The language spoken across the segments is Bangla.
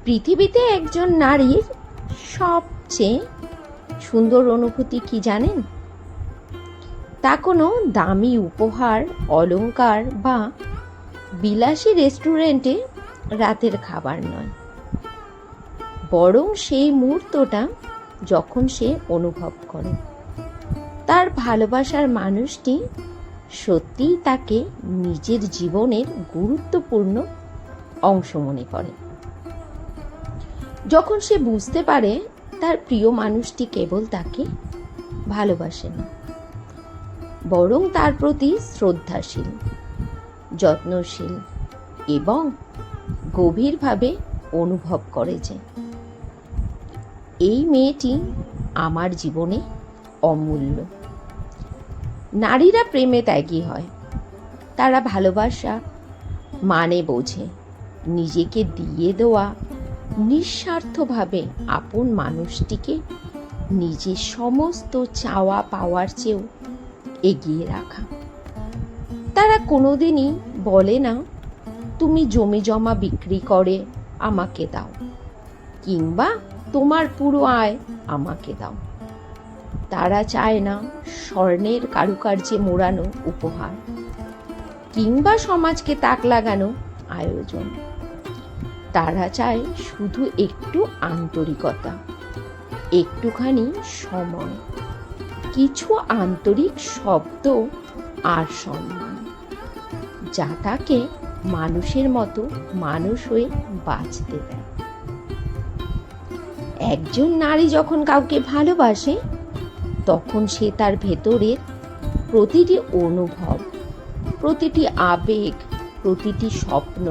পৃথিবীতে একজন নারীর সবচেয়ে সুন্দর অনুভূতি কি জানেন? তা কোনো দামি উপহার, অলংকার বা বিলাসী রেস্টুরেন্টে রাতের খাবার নয়, বরং সেই মুহূর্তটা যখন সে অনুভব করে তার ভালোবাসার মানুষটি সত্যিই তাকে নিজের জীবনের গুরুত্বপূর্ণ অংশ মনে করে। যখন সে বুঝতে পারে তার প্রিয় মানুষটি কেবল তাকে ভালোবাসে না, বরং তার প্রতি শ্রদ্ধাশীল, যত্নশীল এবং গভীরভাবে অনুভব করে যে এই মেয়েটি আমার জীবনে অমূল্য। নারীরা প্রেমে ত্যাগী হয়, তারা ভালোবাসা মানে বোঝে নিজেকে দিয়ে দেওয়া, নিঃস্বার্থভাবে আপন মানুষটিকে নিজের সমস্ত চাওয়া পাওয়ার চেয়েও এগিয়ে রাখা। তারা কোনোদিনই বলে না তুমি জমি জমা বিক্রি করে আমাকে দাও, কিংবা তোমার পুরো আয় আমাকে দাও। তারা চায় না স্বর্ণের কারুকার্যে মোড়ানো উপহার কিংবা সমাজকে তাক লাগানো আয়োজন। তারা চায় শুধু একটু আন্তরিকতা, একটুখানি সময়, কিছু আন্তরিক শব্দ আর সম্মান, যা তাকে মানুষের মতো মানুষ হয়ে বাঁচতে দেয়। একজন নারী যখন কাউকে ভালোবাসে তখন সে তার ভেতরের প্রতিটি অনুভব, প্রতিটি আবেগ, প্রতিটি স্বপ্ন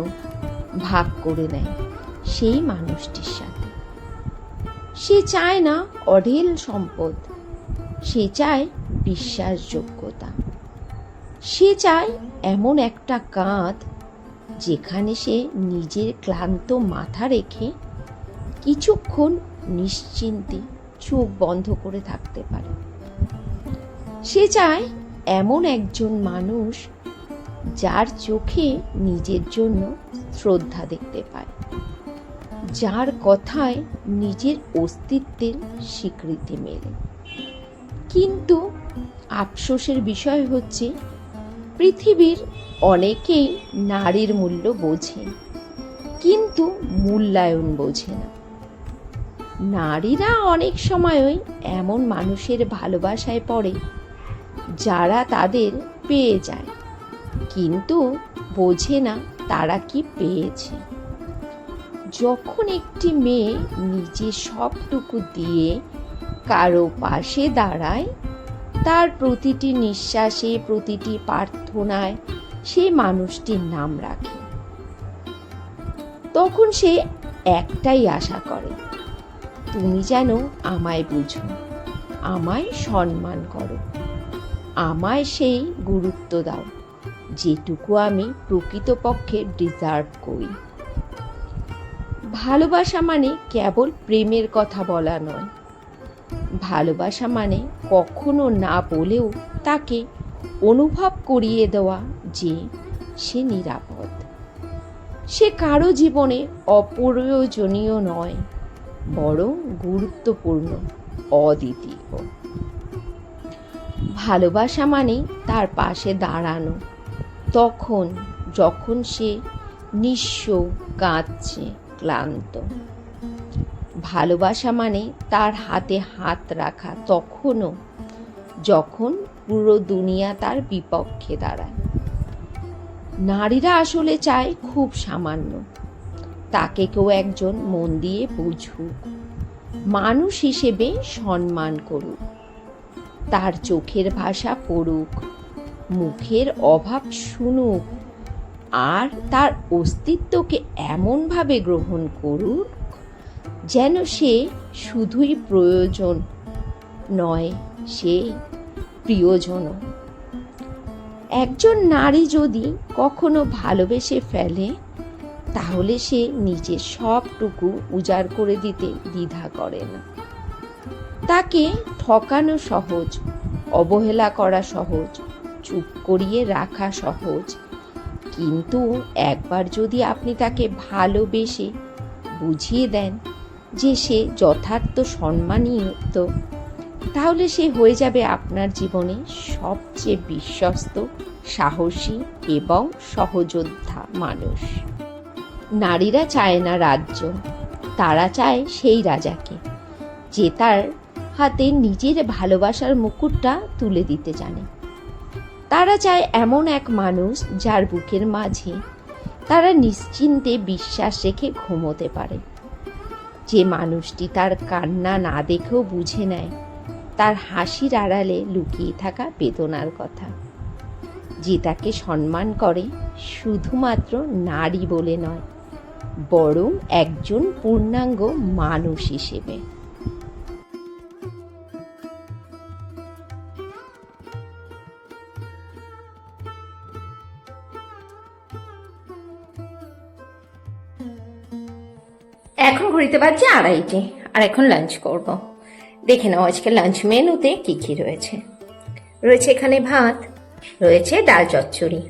ভাগ করে নেয় সেই মানুষটির সাথে। সে চায় না অঢেল সম্পদ, সে চায় বিশ্বাসযোগ্যতা, সে চায় এমন একটা কাঁধ যেখানে সে নিজের ক্লান্ত মাথা রেখে কিছুক্ষণ নিশ্চিন্তে চোখ বন্ধ করে থাকতে পারে। সে চায় এমন একজন মানুষ যার চোখে নিজের জন্য শ্রদ্ধা দেখতে পায়, যার কথায় নিজের অস্তিত্বের স্বীকৃতি মেলে। কিন্তু আফসোসের বিষয় হচ্ছে পৃথিবীর অনেকেই নারীর মূল্য বোঝে, কিন্তু মূল্যায়ন বোঝে না। নারীরা অনেক সময়ই এমন মানুষের ভালোবাসায় পড়ে যারা তাদের পেয়ে যায়, কিন্তু বোঝে না তারা কি পেয়েছে। যখন একটি মেয়ে নিজের সবটুকু দিয়ে কারো পাশে দাঁড়ায়, তার প্রতিটি নিঃশ্বাসে, প্রতিটি প্রার্থনায় সে মানুষটির নাম রাখে, তখন সে একটাই আশা করে, তুমি যেন আমায় বুঝো, আমায় সম্মান করো, আমায় সেই গুরুত্ব দাও যেটুকু আমি প্রকৃতপক্ষে ডিজার্ভ করি। ভালোবাসা মানে কেবল প্রেমের কথা বলা নয়, ভালোবাসা মানে কখনো না বলেও তাকে অনুভব করিয়ে দেওয়া যে সে নিরাপদ, সে কারো জীবনে অপ্রয়োজনীয় নয়, বরং গুরুত্বপূর্ণ, অদ্বিতীয়। ভালোবাসা মানে তার পাশে দাঁড়ানো তখন যখন সে নিঃস্ব, কাঁদছে, ক্লান্ত। ভালোবাসা মানে তার হাতে হাত রাখা তখনও যখন পুরো দুনিয়া তার বিপক্ষে দাঁড়ায়। নারীরা আসলে চায় খুব সামান্য, তাকে কেউ একজন মন দিয়ে বুঝুক, মানুষ হিসেবে সম্মান করুক, তার চোখের ভাষা পড়ুক, মুখের অভাব শুনুক, আর তার অস্তিত্বকে এমনভাবে গ্রহণ করুক যেন সে শুধুই প্রয়োজন নয়, সে প্রিয়জনও। একজন নারী যদি কখনো ভালোবেসে ফেলে, তাহলে সে নিজের সবটুকু উজাড় করে দিতে দ্বিধা করে না। তাকে ঠকানো সহজ, অবহেলা করা সহজ, চুপ করিয়ে রাখা সহজ, কিন্তু একবার যদি আপনি তাকে ভালোবেসে বুঝিয়ে দেন যে সে যথার্থ সম্মানিত, তাহলে সে হয়ে যাবে আপনার জীবনে সবচেয়ে বিশ্বস্ত, সাহসী এবং সহযোদ্ধা মানুষ। নারীরা চায় না রাজ্য, তারা চায় সেই রাজাকে যে তার হাতে নিজের ভালোবাসার মুকুটটা তুলে দিতে জানে। তারা চায় এমন এক মানুষ যার বুকের মাঝে তারা নিশ্চিন্তে বিশ্বাস রেখে ঘুমোতে পারে, যে মানুষটি তার কান্না না দেখেও বুঝে নেয় তার হাসির আড়ালে লুকিয়ে থাকা বেদনার কথা, যে তাকে সম্মান করে শুধুমাত্র নারী বলে নয়, বরং একজন পূর্ণাঙ্গ মানুষ হিসেবে। এখন ঘড়িতে বাজছে 2:30, আর এখন লাঞ্চ করব। দেখে নাও আজকে লাঞ্চ মেনুতে কি কি রয়েছে। রয়েছে এখানে ভাত, রয়েছে ডাল চচ্চড়ি,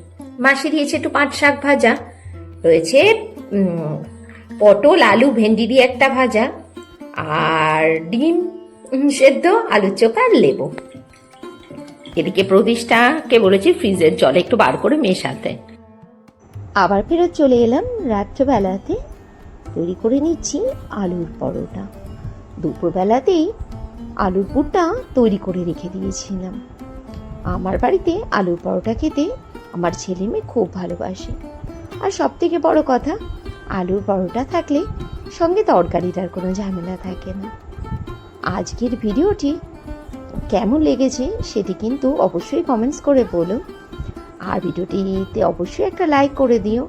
মাসি দিয়েছে একটু পাট শাক ভাজা, রয়েছে পটল আলু ভেন্ডি দিয়ে একটা ভাজা, আর ডিম সেদ্ধ, আলুর চোখা আর লেবু। এদিকে প্রতিষ্ঠাকে বলেছি ফ্রিজের জলে একটু বার করে মেশাতে। আবার ফেরত চলে এলাম রাত্রেবেলাতে। তৈরি করে নিচ্ছি আলুর পরোটা। দুপুরবেলাতেই আলুর পুরটা তৈরি করে রেখে দিয়েছিলাম। আমার বাড়িতে আলুর পরোটা খেতে আমার ছেলে মেয়ে খুব ভালোবাসে। আর সব থেকে বড় কথা, আলুর পরোটা থাকলে সঙ্গে তরকারির আর কোনো ঝামেলা থাকে না। আজকের ভিডিওটি কেমন লেগেছে সেটি কিন্তু অবশ্যই কমেন্টস করে বলো। আর ভিডিওটিতে অবশ্যই একটা লাইক করে দিও।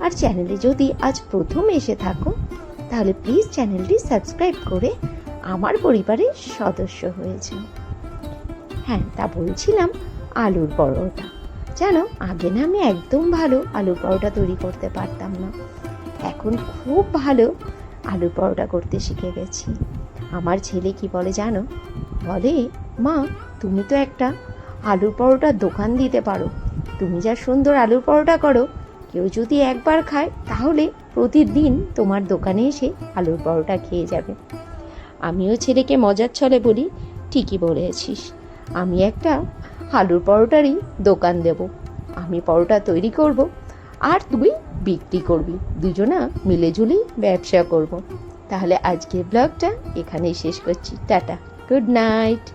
আর চ্যানেলে যদি আজ প্রথম এসে থাকো তাহলে প্লিজ চ্যানেলটি সাবস্ক্রাইব করে আমার পরিবারের সদস্য হয়ে যাও। হ্যাঁ, তা বলছিলাম আলুর পরোটা। জানো, আগে না আমি একদম ভালো আলুর পরোটা তৈরি করতে পারতাম না। এখন খুব ভালো আলুর পরোটা করতে শিখে গেছি। আমার ছেলে কি বলে জানো? বলে, মা তুমি তো একটা আলুর পরোটার দোকান দিতে পারো। তুমি যা সুন্দর আলুর পরোটা করো, কেউ যদি একবার খায় তাহলে প্রতিদিন তোমার দোকানে এসে আলুর পরোটা খেয়ে যাবে। আমিও ছেলেকে মজার ছলে বলি, ঠিকই বলেছিস, আমি একটা আলুর পরোটারই দোকান দেব। আমি পরোটা তৈরি করব আর তুই বিক্রি করবি, দুজনা মিলেজুলি ব্যবসা করব। তাহলে আজকের ব্লগটা এখানেই শেষ করছি। Tata, good night.